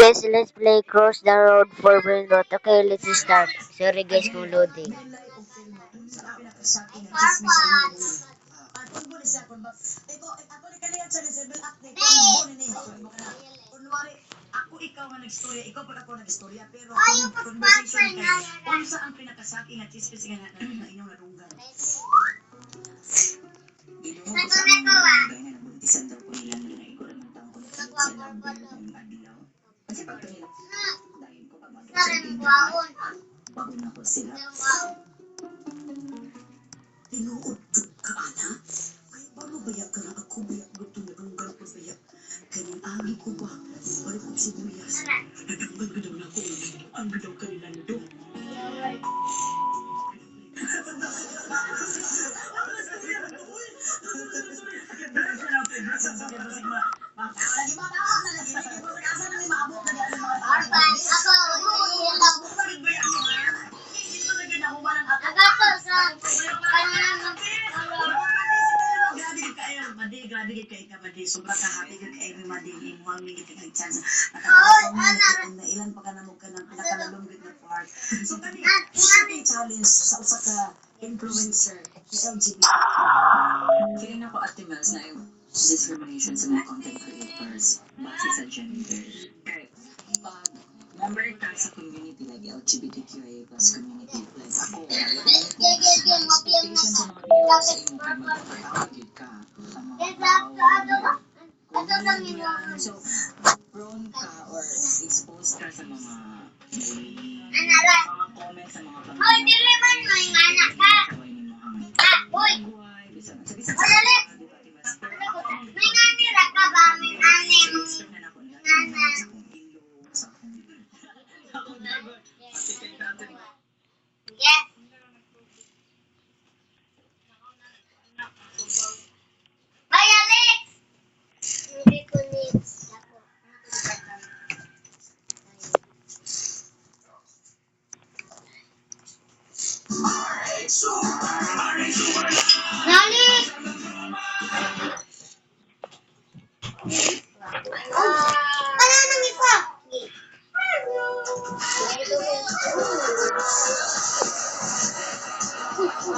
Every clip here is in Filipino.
guys, let's play Cross the Road for Brainrot. Okay, let's start. Sorry guys kung loading. Ako ikaw nga nagstorya, ikaw pag ako nagstorya, pero conversation kayo, unsa ang pinakasaki nga chismis nga na inyong nadugan? Ginoo ko sa mga bagay na nabuntisan daw ko nila na ikaw naman taong ko nagkalit sa number ng adlaw. Kasi pag kanila, dahil ko pag matulog sa tindahan, bagon ako sila. Tinuod ka, ana? Kaya paano baya ka na ako baya gusto na runggan ko baya? Kanyang agi ko ba? Balik kong sibuyas. Nadanggan ka daw na ako. Ang gadaw kanila nito. Grabe kay ka madi sobra ka happy kay mi madi mo ang mingi kay chance nakatawa na ilan pa ka na mo ka ng pinakalalunggit na part so kani challenge sa usa ka influencer sa LGBT kaya na ko Ate Mels na yung discrimination sa mga content creators base sa gender kay pag member ka sa community like LGBTQIA+ community like ako expectation sa mga viewers sa imo kay magpapatawid ka sa mga so prone ka or exposed ka sa mga comments sa mga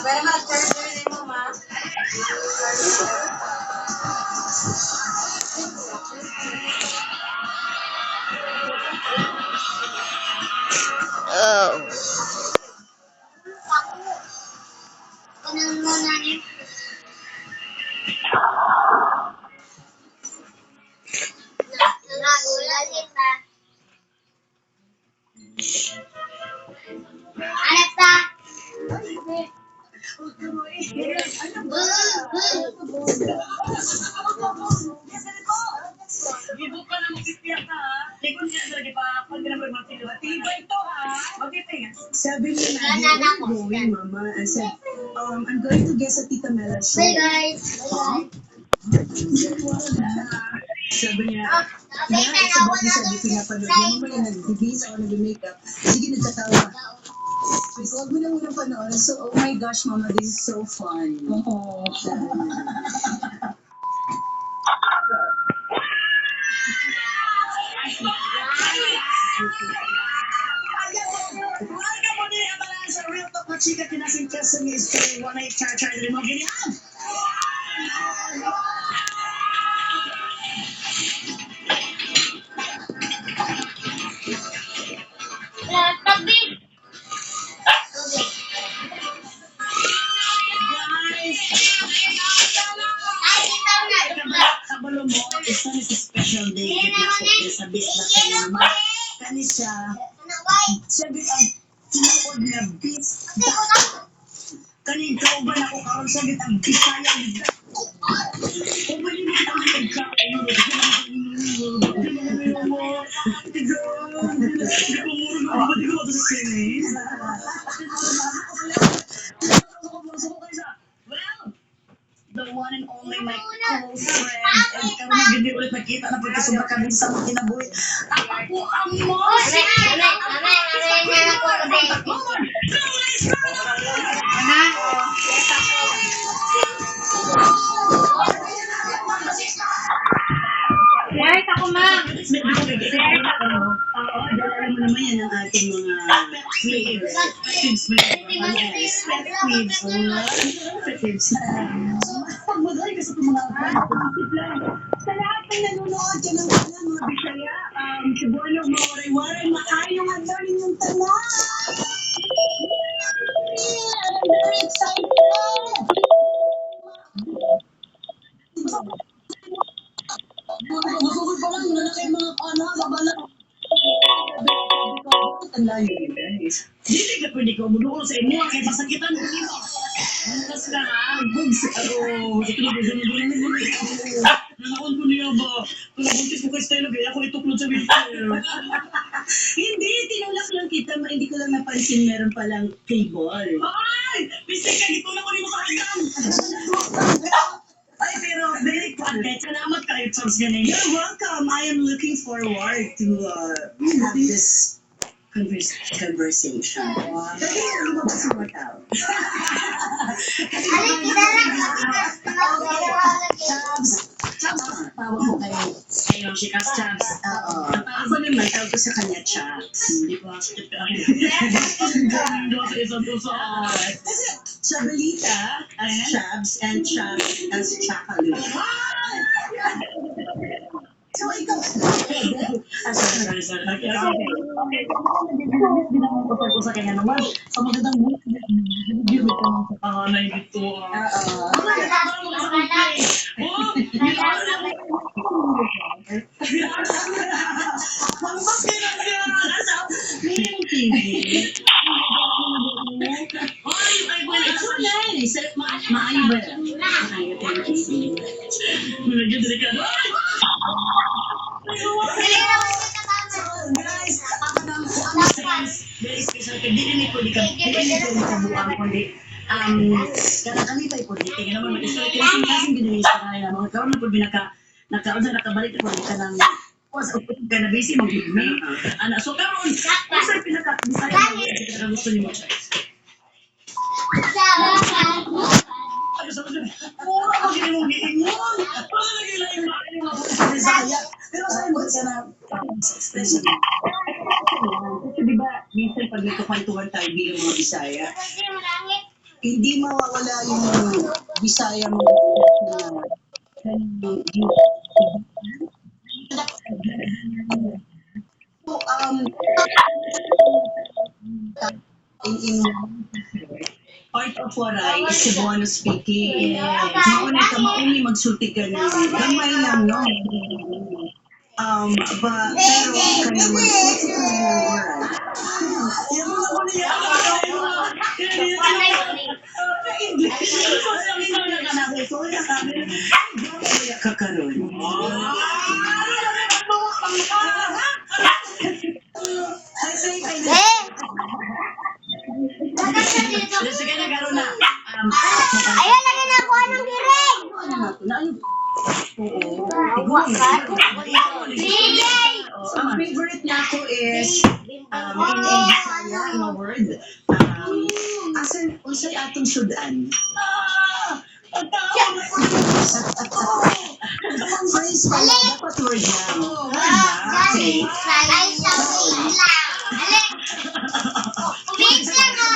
Pero mag-charger mo, ma. Oh. Sabi niya na, where are you going, Mama? I said, I'm going to guess a Tita Mela show. Bye guys. Sabi niya, sabot niya sabi, pinapanood niya, Mama yung nag-bibis ako nag-makeup. Sige, nagkatawa. So, huwag mo na unang panoorin. So, oh my gosh, Mama, this is so fun. Oo. Welcome mo din ang mga sa Real Talk na chika kinasing kasi ni Story 1-8 Char-Char din mo ganyan. Kabalo mo, isa ni sa special day sa bisla kayo naman. Kani siya bitang tinuod na bis. Kani ikaw ba na ko karon siya bitang bisaya nila. O ba ni kita ang nagkakayo? The one and only my close friend and karon na gid ulit nakita na pagka sobra kami sa mga kinabuhi. Ako ang most Share ako, ma'am. Share ako. Oo, dala mo naman yan ang ating mga favorites. Yes, pet peeves. Pet peeves. So, pagmagay ka sa itong mga sa lahat ng nanonood ka ng mga Bisaya, Cebuano, mawaray-waray, maayong handa ninyong tanan. I'm very excited. Masugod pa lang, wala na kayo mga anak, babala. Ang layo yun, guys. Dili ka pwede ka umuduol sa imo, kaya masakitan mo imo. Bukas ka ha. Bugs. Ito na ba? Nanaon ko niya ba? Kung buntis mo kay Stella, kaya ako ituklod sa wheelchair. Hindi, tinulak lang kita. Hindi ko lang napansin meron palang cable. Ay! Mistake ka, dito na ko rin mo sa hagdan. Ay, pero very content. Salamat kayo, Charles Ganay. You're welcome. I am looking forward to have this conversation. Kasi yung lumabas yung mataw. Chabs, tawag ko kayo. Ayun, si Kas Chabs. Oo. Ako naman, tawag ko sa kanya, Chabs. Hindi ko sakit ka. Kasi Chabalita as Chabs and Chabs as Chakalu. So, ikaw, ko sa kanya naman. Sa magandang naibito. Maayo ba? Maayo, thank you. Guys, ako nang very special kay dili ko di ka buang kundi kada kami pa po di kaya naman mag-story kasi ginawa sa kanya mga karon na po nakaon sa nakabalik ko di ka nang was of ka na busy mag-me ana so karon sa pinaka gusto niyo mo Mura ko gini mo giingon. Para lagi lang yung maayo nga po sa Bisaya. Pero sa mo ka na expression. Kasi di ba, minsan pag nagkakwentuhan tayo bilang mga Bisaya, hindi mawawala yung Bisaya mo so, in part of Waray is Cebuano speaking. Mauni ka, mauni magsulti ka na. Gamay lang, no? Pero ka naman, kasi ka na ng Waray. Yan mo na ko niya. Kakaroon. Sige na, garo na. Ayun, lagi na ako ng giring. DJ! Ang favorite niya ako is in Bisaya, in a word. Asan, unsay atong sudan? Phrase pa lang, dapat word lang. Okay. Ay, sa wait lang. Alek! Wait lang ha.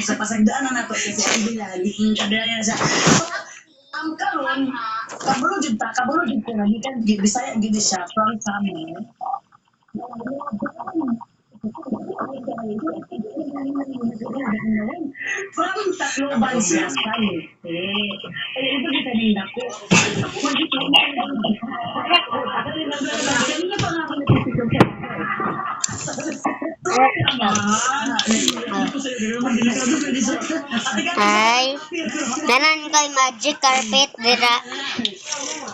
Sa pasagdaan na nato kasi ang bilali. Kabilan sa ang karon kabulod ko na gikan Bisaya gid siya from Samar. From Tacloban siya sa Leyte. Ay ito kita ning dako. Ay, nanan kay magic carpet dira.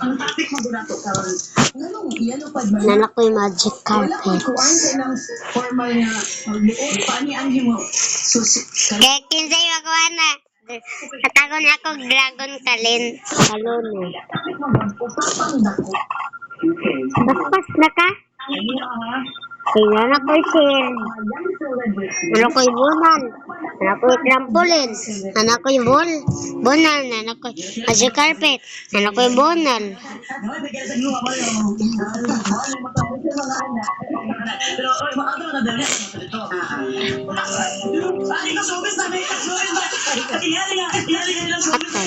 Ang topic mo dito karon. Yellow pad man. Nanan ko'y magic Wala ko carpet. kuan sa ng formal nga magbuot paani ang himo. So Kaya kinsay makuha na. Katago na ako dragon kalon. Bakpas na ka? Kaya na ko'y sir. Ano ko'y bunan? anak ko yung trampoline, anak ko yung bonal, anak ko yung magic carpet, anak ko yung bonal. Pero, oy, maaga na dali. Ito. Ito, showbiz na, may showbiz na. Iyali nga, showbiz na.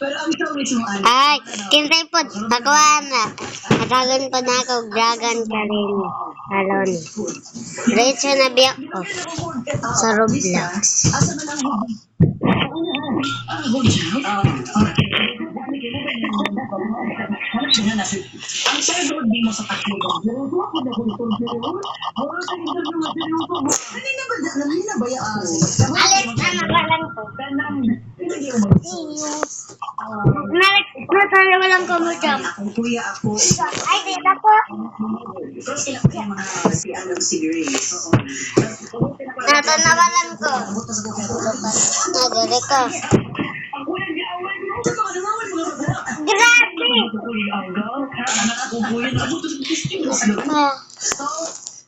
Pero ang showbiz mo, ano? Ay, kintay po, pagkuhan na. Natagon ko na ako, dragon ka rin. Talon. Diretso na biyak ko sa Roblox. Asa ba lang hobby? Ah, hobby siya? Ang childhood di mo sa takbo. Hindi na ba yan? Alex, ano ba lang ko? Alex, nasaan na walang kamutap? Akong kuya ako. Ay, dito po. Pero sila ko yung mga si Alam si Grace. Oo. Natanawalan ko. Butas ko kaya. Nadali ko. Grabe! Ah, So,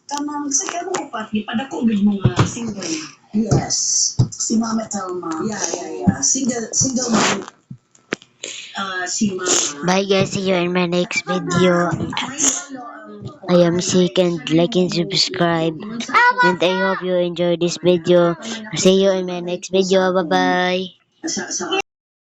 kanang sa kamo upat, ipadako gid mo nga single. Yes. Si Mama Telma. Yeah. Single mom. Si Mama. Bye guys, see you in my next video. I am sick and like and subscribe. And I hope you enjoy this video. See you in my next video. Bye bye. Sa